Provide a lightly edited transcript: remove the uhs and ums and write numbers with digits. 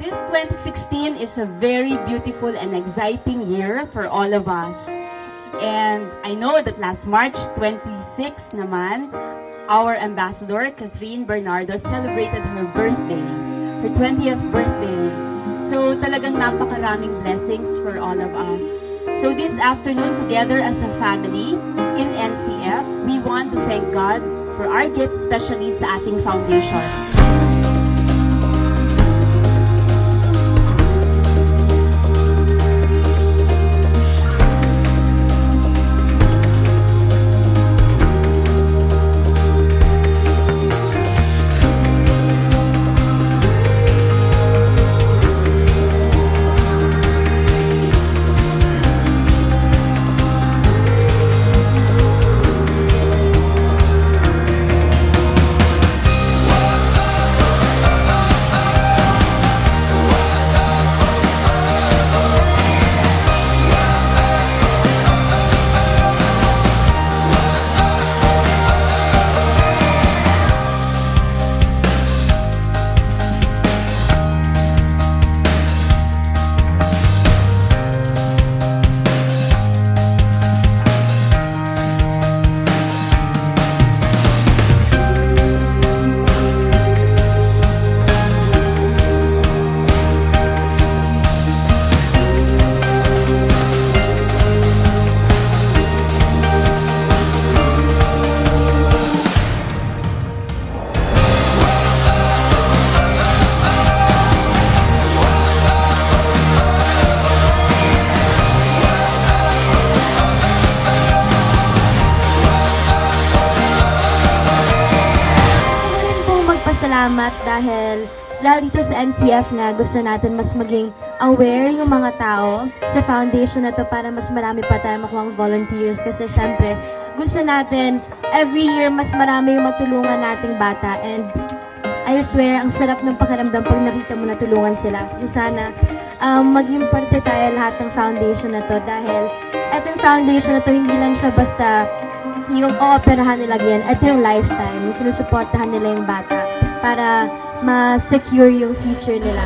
This 2016 is a very beautiful and exciting year for all of us. And I know that last March 26 naman, our ambassador, Catherine Bernardo, celebrated her birthday, her 20th birthday. So talagang napakaraming blessings for all of us. So this afternoon, together as a family in NCF, we want to thank God for our gifts, especially sa ating foundation. Salamat dahil lalo dito sa NCF na gusto natin mas maging aware yung mga tao sa foundation na to para mas marami pa tayo makuha volunteers kasi syempre gusto natin every year mas marami yung matulungan nating bata and I swear ang sarap ng pakiramdam pag nakita mo na tulungan sila. So sana maging parte tayo lahat ng foundation na to dahil etong foundation na to hindi lang siya basta yung ooperahan nila yan, ito yung lifetime, yung sinusuportahan nila yung bata para ma-secure yung future nila.